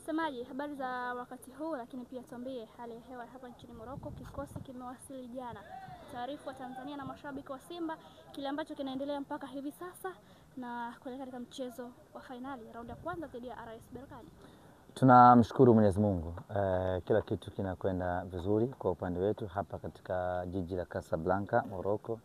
Semaji, habari za wakati huu, lakini pia tuambie hali ya hewa hapa nchini Morocco. Kikosi kimewasili jana. Taarifa wa Tanzania na mashabiki wa Simba kile ambacho kinaendelea mpaka hivi sasa na kuelekea katika mchezo wa finali raundi ya kwanza dhidi ya RS Berkane. Tunamshukuru Mwenyezi Mungu. Kila kitu kinakwenda vizuri kwa upande wetu hapa katika jiji la Casablanca, Morocco.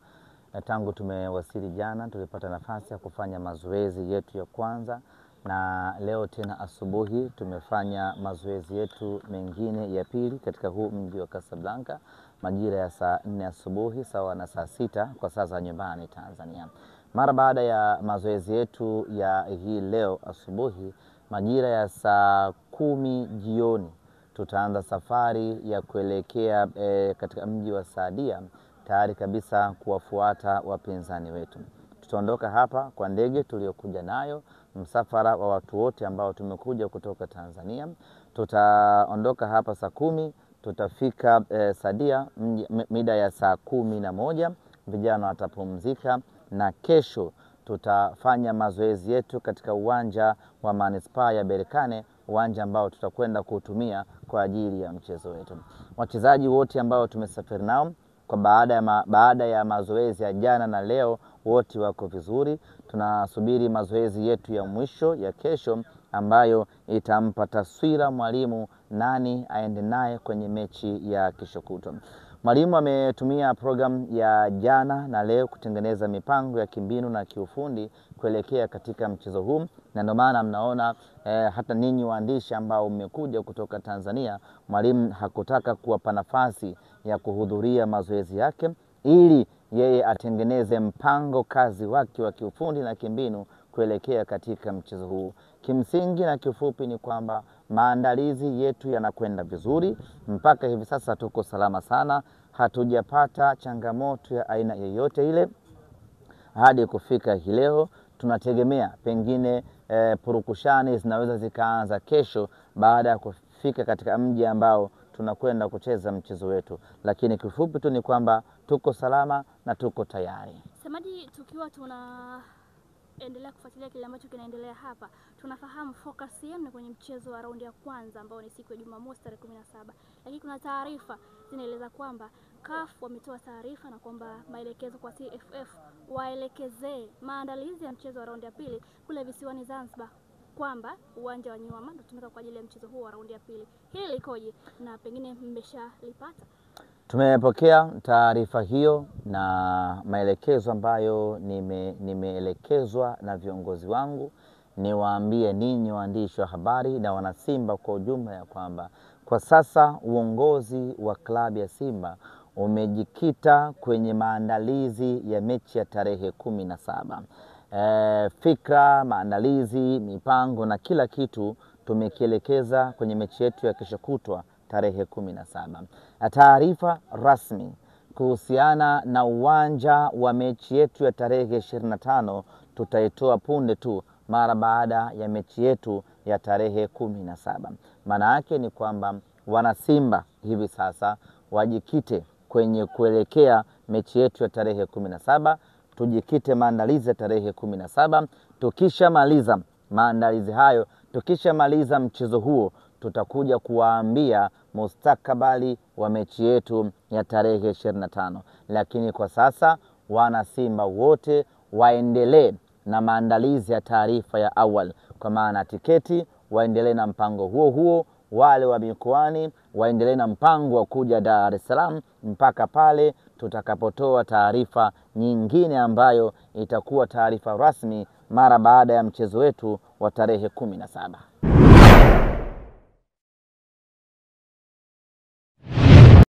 Tangu tumewasili jana tulipata nafasi ya kufanya mazoezi yetu ya kwanza, na leo tena asubuhi tumefanya mazoezi yetu mengine ya pili katika huu mji wa Casablanca majira ya saa 4 asubuhi sawa na saa 6 kwa saa za nyumbani Tanzania. Mara baada ya mazoezi yetu ya hii leo asubuhi majira ya saa 10 jioni tutaanza safari ya kuelekea katika mji wa Saadia tayari kabisa kuwafuata wapinzani wetu. Tutaondoka hapa kwa ndege tuliyokuja nayo, msafara wa watu wote ambao tumekuja kutoka Tanzania. Tutaondoka hapa saa 10, tutafika Saadia mida ya saa 11, vijana watapumzika, na kesho tutafanya mazoezi yetu katika uwanja wa Manispaa ya Berkane, uwanja ambao tutakwenda kutumia kwa ajili ya mchezo wetu. Wachezaji wote ambao tumesafiri nao kwa baada ya mazoezi ya jana na leo wote wako vizuri. Tunasubiri mazoezi yetu ya mwisho ya kesho ambayo itampa taswira mwalimu nani aende naye kwenye mechi ya kesho kutwa. Mwalimu ametumia program ya jana na leo kutengeneza mipango ya kimbinu na kiufundi kuelekea katika mchezo huu, na ndio maana mnaona hata ninyi waandishi ambao mmekuja kutoka Tanzania, mwalimu hakutaka kuwapa nafasi ya kuhudhuria mazoezi yake ili yeye atengeneze mpango kazi wake wa kiufundi na kimbinu kuelekea katika mchezo huu. Kimsingi na kifupi ni kwamba maandalizi yetu yanakwenda vizuri. Mpaka hivi sasa tuko salama sana. Hatujapata changamoto ya aina yoyote ile hadi kufika hii leo. Tunategemea pengine purukushani zinaweza zikaanza kesho baada ya kufika katika mji ambao tunakwenda kucheza mchezo wetu, lakini kifupi tu ni kwamba tuko salama na tuko tayari. Semaji, tukiwa tunaendelea kufuatilia kile ambacho kinaendelea hapa, tunafahamu focus yenu kwenye mchezo wa raundi ya kwanza ambao ni siku ya Jumamosi tarehe 17, lakini kuna taarifa zinaeleza kwamba CAF wametoa taarifa na kwamba maelekezo kwa TFF waelekezee maandalizi ya mchezo wa raundi ya pili kule visiwani Zanzibar, kwamba uwanja wa Nyuama ndio tumeka kwa ajili ya mchezo huo wa raundi ya pili. Hili likoje na pengine mmeshalipata? Tumepokea taarifa hiyo na maelekezo ambayo nimeelekezwa na viongozi wangu. Niwaambie ninyi waandishi wa habari na wanasimba kwa ujumla ya kwamba kwa sasa uongozi wa klabu ya Simba umejikita kwenye maandalizi ya mechi ya tarehe 17. Fikra, maandalizi, mipango na kila kitu tumekielekeza kwenye mechi yetu ya kesho kutwa tarehe 17. Taarifa rasmi kuhusiana na uwanja wa mechi yetu ya tarehe 25 tutaitoa punde tu mara baada ya mechi yetu ya tarehe 17. Maana yake ni kwamba wana Simba hivi sasa wajikite kwenye kuelekea mechi yetu ya tarehe 17. Tujikite maandalizi ya tarehe 17. Tukishamaliza maandalizi hayo, tukishamaliza mchezo huo, tutakuja kuwaambia mustakabali wa mechi yetu ya tarehe 25. Lakini kwa sasa wana Simba wote waendelee na maandalizi ya taarifa ya awali, kwa maana tiketi waendelee na mpango huo. Wale wa mikoani waendelee na mpango wa kuja Dar es Salaam mpaka pale tutakapotoa taarifa nyingine ambayo itakuwa taarifa rasmi mara baada ya mchezo wetu wa tarehe 17.